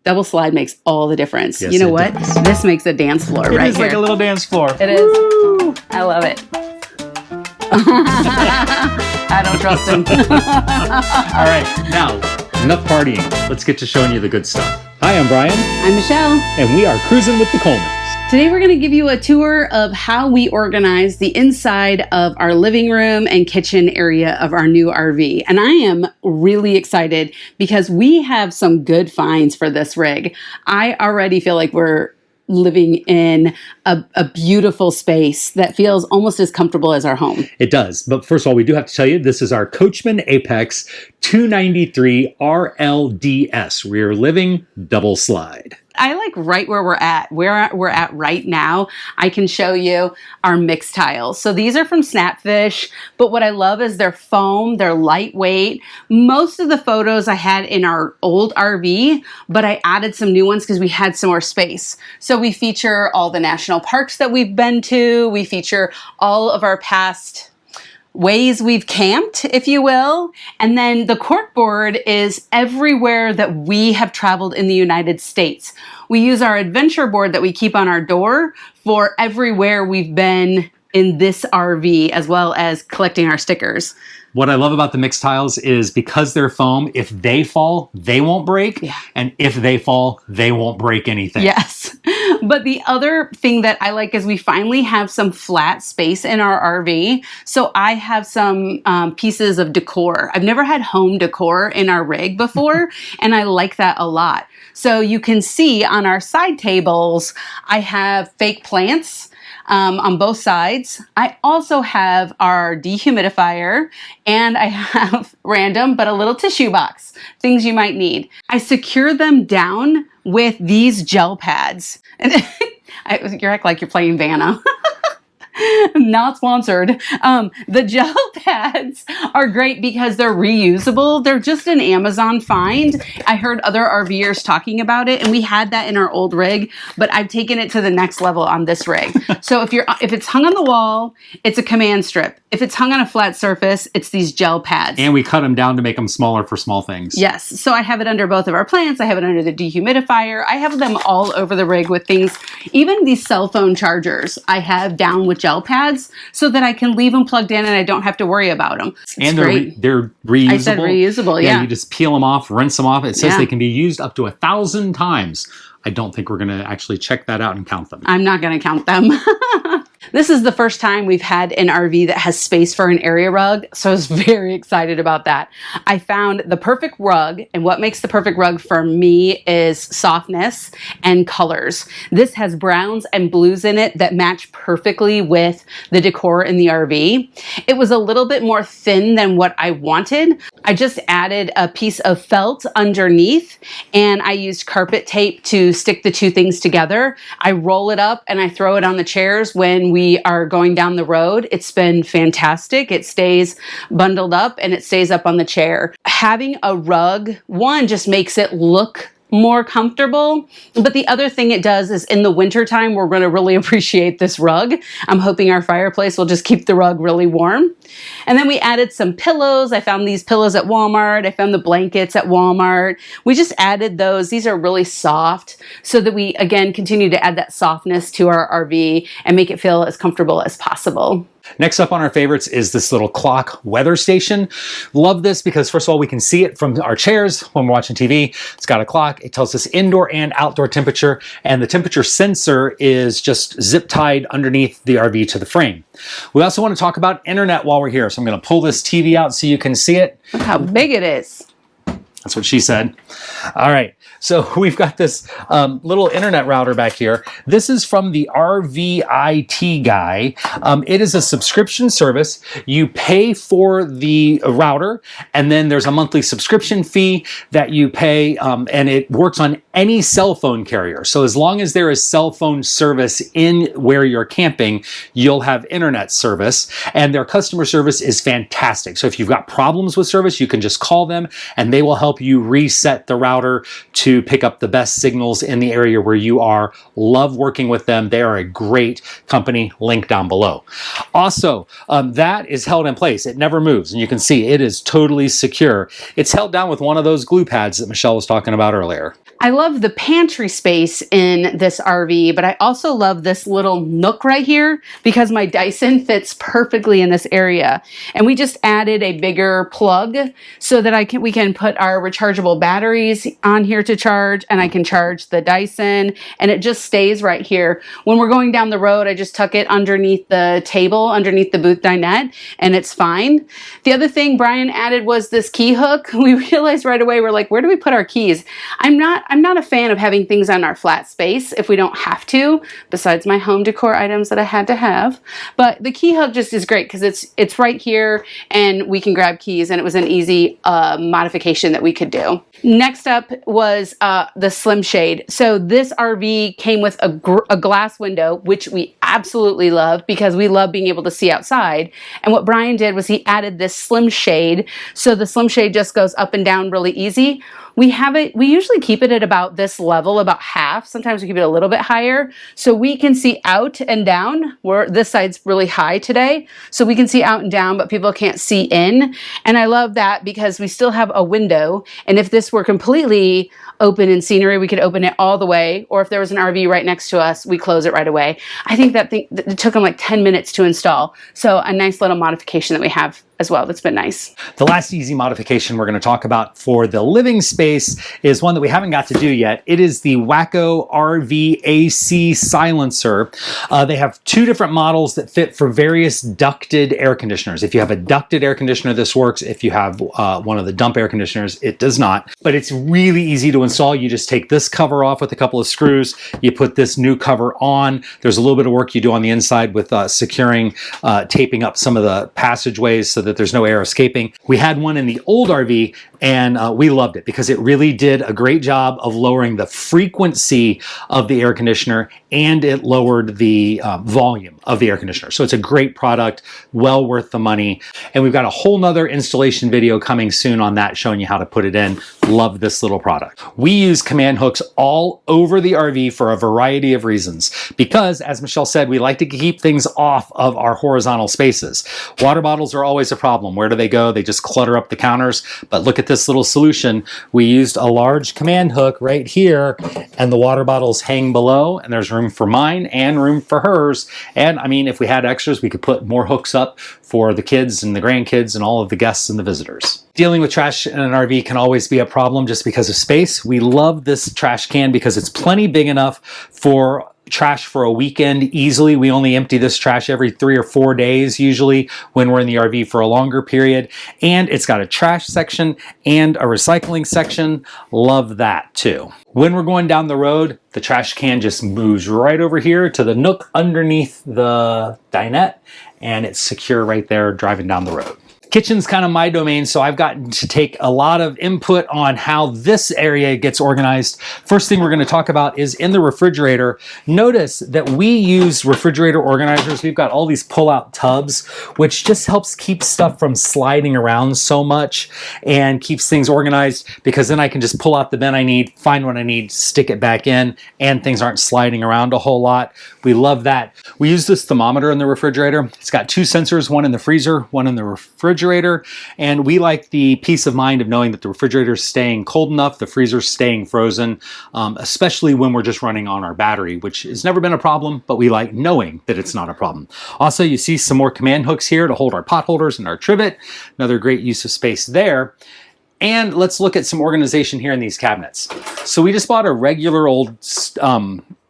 Double slide makes all the difference. Yes, you know it what? does. This makes a dance floor right here. It is like a little dance floor. It is. Woo! I love it. I don't trust him. All right, now, enough partying. Let's get to showing you the good stuff. Hi, I'm Brian. I'm Michelle. And we are cruising with the Coachmen. Today we're going to give you a tour of how we organize the inside of our living room and kitchen area of our new RV. And I am really excited because we have some good finds for this rig. I already feel like we're living in a beautiful space that feels almost as comfortable as our home. It does. But first of all, we do have to tell you, this is our Coachmen Apex 293 RLDS, rear living double slide. I like right where we're at. Where we're at right now, I can show you our mixed tiles. So these are from Snapfish, but what I love is they're foam, they're lightweight. Most of the photos I had in our old RV, but I added some new ones because we had some more space. So we feature all the national parks that we've been to. We feature all of our past ways we've camped, if you will. And then the corkboard is everywhere that we have traveled in the United States. We use our adventure board that we keep on our door for everywhere we've been in this RV, as well as collecting our stickers. What I love about the mixed tiles is because they're foam, if they fall, they won't break. Yeah. And if they fall, they won't break anything. Yes. But the other thing that I like is we finally have some flat space in our RV. So I have some pieces of decor. I've never had home decor in our rig before, and I like that a lot. So you can see on our side tables, I have fake plants on both sides. I also have our dehumidifier, and I have random but a little tissue box, things you might need. I secure them down with these gel pads. And you act like you're playing Vanna. Not sponsored. The gel pads are great because they're reusable. They're just an Amazon find. I heard other RVers talking about it, and we had that in our old rig, but I've taken it to the next level on this rig. So if it's hung on the wall, it's a command strip. If it's hung on a flat surface, it's these gel pads. And we cut them down to make them smaller for small things. Yes. So I have it under both of our plants. I have it under the dehumidifier. I have them all over the rig with things. Even these cell phone chargers I have down with gel pads so that I can leave them plugged in and I don't have to worry about them. And they're reusable. I said reusable, yeah. You just peel them off, rinse them off. It says Yeah. they can be used up to 1,000 times. I don't think we're going to actually check that out and count them. I'm not going to count them. This is the first time we've had an RV that has space for an area rug, so I was very excited about that. I found the perfect rug, and what makes the perfect rug for me is softness and colors. This has browns and blues in it that match perfectly with the decor in the RV. It was a little bit more thin than what I wanted. I just added a piece of felt underneath, and I used carpet tape to stick the two things together. I roll it up and I throw it on the chairs when we are going down the road. It's been fantastic. It stays bundled up and it stays up on the chair. Having a rug, one, just makes it look more comfortable. But the other thing it does is in the wintertime, we're going to really appreciate this rug. I'm hoping our fireplace will just keep the rug really warm. And then we added some pillows. I found these pillows at Walmart. I found the blankets at Walmart. We just added those. These are really soft so that we, again, continue to add that softness to our RV and make it feel as comfortable as possible. Next up on our favorites is this little clock weather station. Love this because first of all, we can see it from our chairs when we're watching TV. It's got a clock. It tells us indoor and outdoor temperature, and the temperature sensor is just zip tied underneath the RV to the frame. We also want to talk about internet while we're here. So I'm going to pull this TV out so you can see it. Look how big it is. That's what she said. All right. So we've got this little internet router back here. This is from the RVIT guy. It is a subscription service. You pay for the router, and then there's a monthly subscription fee that you pay, and it works on any cell phone carrier. So as long as there is cell phone service in where you're camping, you'll have internet service, and their customer service is fantastic. So if you've got problems with service, you can just call them, and they will help help you reset the router to pick up the best signals in the area where you are. Love working with them. They are a great company. Link down below. Also, that is held in place. It never moves, and you can see it is totally secure. It's held down with one of those glue pads that Michelle was talking about earlier. I love the pantry space in this RV, but I also love this little nook right here because my Dyson fits perfectly in this area. And we just added a bigger plug so that we can put our rechargeable batteries on here to charge, and I can charge the Dyson, and it just stays right here. When we're going down the road, I just tuck it underneath the table, underneath the booth dinette, and it's fine. The other thing Brian added was this key hook. We realized right away, we're like, where do we put our keys? I'm not a fan of having things on our flat space if we don't have to, besides my home decor items that I had to have. But the key hook just is great because it's right here and we can grab keys, and it was an easy modification that we could do. Next up was the Slim Shade. So this RV came with a glass window, which we absolutely love because we love being able to see outside. And what Brian did was he added this Slim Shade. So the Slim Shade just goes up and down really easy. We usually keep it at about this level, about half. Sometimes we keep it a little bit higher so we can see out and down. This side's really high today, so we can see out and down, but people can't see in. And I love that because we still have a window. And if this were completely open in scenery, we could open it all the way. Or if there was an RV right next to us, we close it right away. I think it took them like 10 minutes to install. So a nice little modification that we have as well. That's been nice. The last easy modification we're going to talk about for the living space is one that we haven't got to do yet. It is the Wacko RV AC silencer. They have two different models that fit for various ducted air conditioners. If you have a ducted air conditioner, this works. If you have one of the dump air conditioners, it does not. But it's really easy to install. You just take this cover off with a couple of screws. You put this new cover on. There's a little bit of work you do on the inside with securing, taping up some of the passageways so that there's no air escaping. We had one in the old RV, and we loved it because it really did a great job of lowering the frequency of the air conditioner, and it lowered the volume of the air conditioner. So it's a great product, well worth the money. And we've got a whole nother installation video coming soon on that, showing you how to put it in. Love this little product. We use command hooks all over the RV for a variety of reasons because, as Michelle said, we like to keep things off of our horizontal spaces. Water bottles are always a problem. Where do they go? They just clutter up the counters. But look at this little solution. We used a large command hook right here, and the water bottles hang below, and there's room for mine and room for hers. And I mean, if we had extras, we could put more hooks up for the kids and the grandkids and all of the guests and the visitors. Dealing with trash in an RV can always be a problem just because of space. We love this trash can because it's plenty big enough for trash for a weekend easily. We only empty this trash every 3 or 4 days usually when we're in the RV for a longer period. And it's got a trash section and a recycling section. Love that too. When we're going down the road, the trash can just moves right over here to the nook underneath the dinette, and it's secure right there driving down the road. Kitchen's kind of my domain, so I've gotten to take a lot of input on how this area gets organized. First thing we're going to talk about is in the refrigerator. Notice that we use refrigerator organizers. We've got all these pull-out tubs, which just helps keep stuff from sliding around so much and keeps things organized, because then I can just pull out the bin I need, find what I need, stick it back in, and things aren't sliding around a whole lot. We love that. We use this thermometer in the refrigerator. It's got 2 sensors, one in the freezer, one in the refrigerator. And we like the peace of mind of knowing that the refrigerator is staying cold enough, the freezer's staying frozen, especially when we're just running on our battery, which has never been a problem, but we like knowing that it's not a problem. Also, you see some more command hooks here to hold our pot holders and our trivet. Another great use of space there. And let's look at some organization here in these cabinets. So we just bought a regular old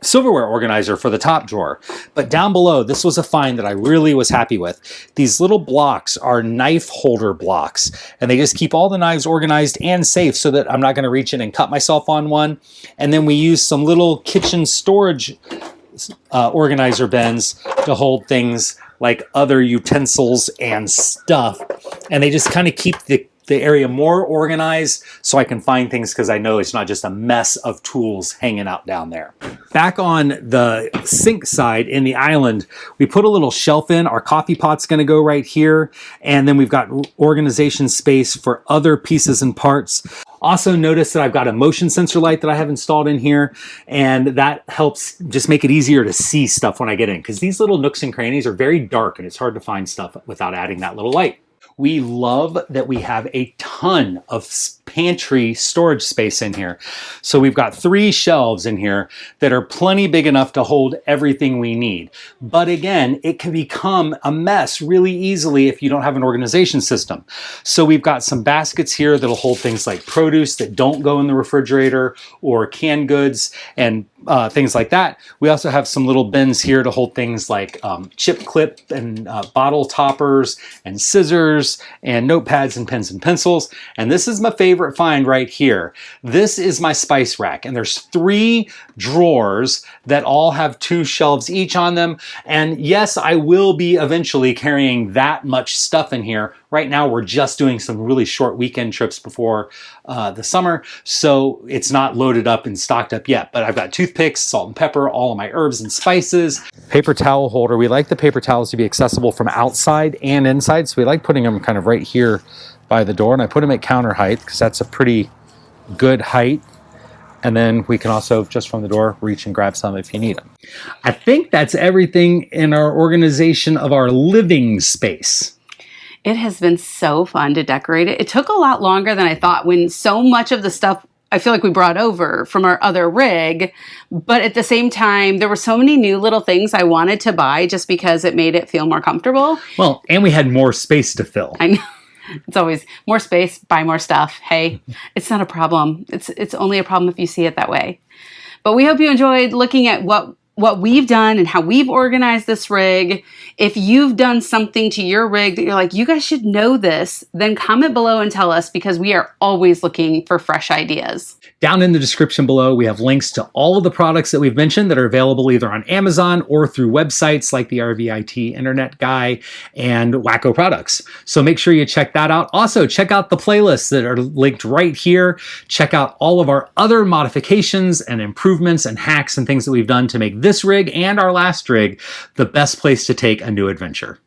silverware organizer for the top drawer, but down below, this was a find that I really was happy with. These little blocks are knife holder blocks, and they just keep all the knives organized and safe so that I'm not going to reach in and cut myself on one. And then we use some little kitchen storage organizer bins to hold things like other utensils and stuff, and they just kind of keep the area more organized so I can find things, because I know it's not just a mess of tools hanging out down there. Back on the sink side in the island, we put a little shelf in. Our coffee pot's going to go right here, and then we've got organization space for other pieces and parts. Also notice that I've got a motion sensor light that I have installed in here, and that helps just make it easier to see stuff when I get in, because these little nooks and crannies are very dark and it's hard to find stuff without adding that little light. We love that we have a ton of pantry storage space in here. So we've got 3 shelves in here that are plenty big enough to hold everything we need. But again, it can become a mess really easily if you don't have an organization system. So we've got some baskets here that'll hold things like produce that don't go in the refrigerator, or canned goods and things like that. We also have some little bins here to hold things like chip clip and bottle toppers and scissors and notepads and pens and pencils. And this is my favorite find right here. This is my spice rack, and there's 3 drawers that all have 2 shelves each on them. And yes, I will be eventually carrying that much stuff in here. Right now, we're just doing some really short weekend trips before the summer, so it's not loaded up and stocked up yet. But I've got toothpicks, salt and pepper, all of my herbs and spices. Paper towel holder. We like the paper towels to be accessible from outside and inside, so we like putting them kind of right here by the door. And I put them at counter height because that's a pretty good height. And then we can also, just from the door, reach and grab some if you need them. I think that's everything in our organization of our living space. It has been so fun to decorate it. It took a lot longer than I thought, when so much of the stuff I feel like we brought over from our other rig, but at the same time, there were so many new little things I wanted to buy just because it made it feel more comfortable. Well, and we had more space to fill. I know. It's always more space, buy more stuff. Hey, it's not a problem. It's only a problem if you see it that way. But we hope you enjoyed looking at what we've done and how we've organized this rig. If you've done something to your rig that you're like, you guys should know this, then comment below and tell us, because we are always looking for fresh ideas. Down in the description below, we have links to all of the products that we've mentioned that are available either on Amazon or through websites like the RVIT Internet Guy and Wacko Products. So make sure you check that out. Also, check out the playlists that are linked right here. Check out all of our other modifications and improvements and hacks and things that we've done to make this rig and our last rig the best place to take a new adventure.